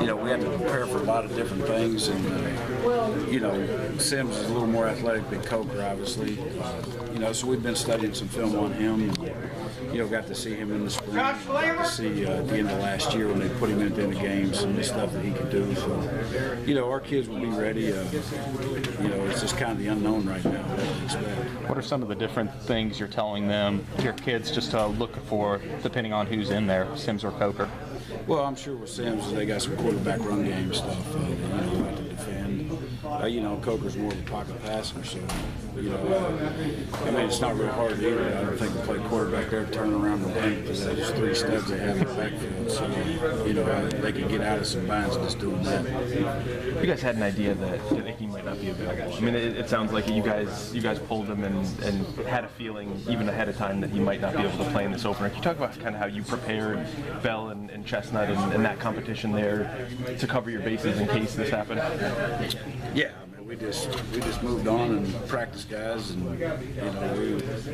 we had to prepare for a lot of different things, and Sims is a little more athletic than Coker, obviously. So we've been studying some film on him. Got to see him in the spring. Got to see at the end of last year when they put him into the games, some of the stuff that he could do. So, our kids will be ready. It's just kind of the unknown right now. What to expect. What are some of the different things you're telling them, your kids, just to look for, depending on who's in there, Sims or Coker? Well, I'm sure with Sims, they got some quarterback run game stuff, how to defend. Coker's more of a pocket passer, so, it's not real hard either. I don't think they play quarterback there, turn around and run, because there's 3 studs they have in the backfield, so, they can get out of some binds just doing that. You guys had an idea that he might not be available. I mean, it sounds like you guys pulled him and had a feeling even ahead of time that he might not be able to play in this opener. Can you talk about kind of how you prepared Bell and Chestnut and that competition there to cover your bases in case this happened? Yeah, we just moved on and practiced guys, and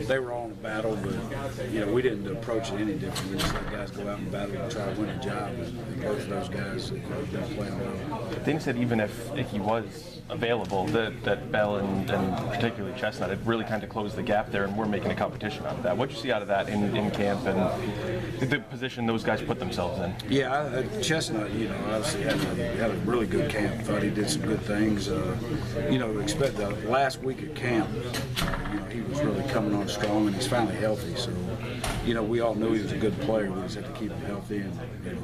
they were all in a battle, but we didn't approach it any different. We just let guys go out and battle and try to win a job, and both of those guys have been playing well. Things that even if he was available, that Bell and particularly Chestnut had really kind of closed the gap there, and we're making a competition out of that. What'd you see out of that in camp and the position those guys put themselves in? Yeah, Chestnut, obviously had a really good camp. Thought he did some good things. Expect the last week of camp, he was really coming on strong, and he's finally healthy. So, we all knew he was a good player. We just had to keep him healthy and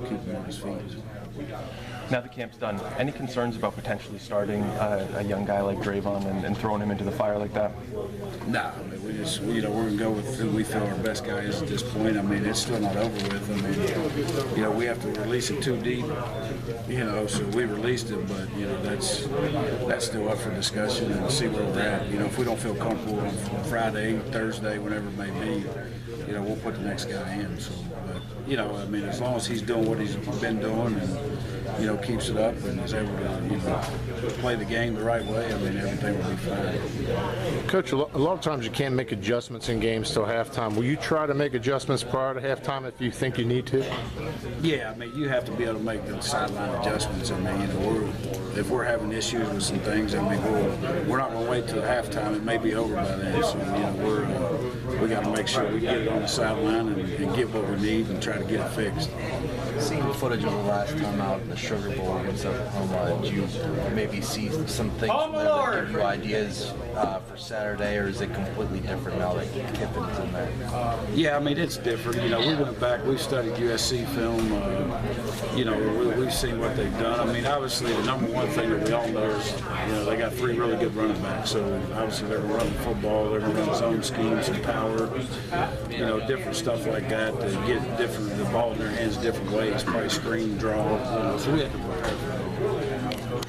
keep him on his feet. Now the camp's done, any concerns about potentially starting a young guy like Drayvon and throwing him into the fire like that? No, we're going to go with who we feel our best guy is at this point. It's still not over with. We have to release it too deep, so we released it, but, that's still up for discussion and see where we're at. If we don't feel comfortable on Friday, Thursday, whenever it may be, we'll put the next guy in. So, but, as long as he's doing what he's been doing and, keeps it up and is able to, play the game the right way, everything will be fine. Coach, a lot of times you can't make adjustments in games till halftime. Will you try to make adjustments prior to halftime if you think you need to? Yeah, you have to be able to make the sideline adjustments. If we're having issues with some things, we're not going to wait till halftime. It may be over by then. So, we got to make sure we get it on the sideline and get what we need and try to get it fixed. Seeing footage of the last time out in the Sugar Bowl against Oklahoma, did you maybe see some things from there that give you ideas for Saturday, or is it completely different now that Kiffin's in there? Yeah, it's different. We went back, we've studied USC film, we've seen what they've done. Obviously the number one thing that we all know is, they got 3 really good running backs. So obviously they're going to run the football, they're going to run zone schemes and power, different stuff like that to get the ball in their hands different ways, probably screen, draw. So we have to prepare for that.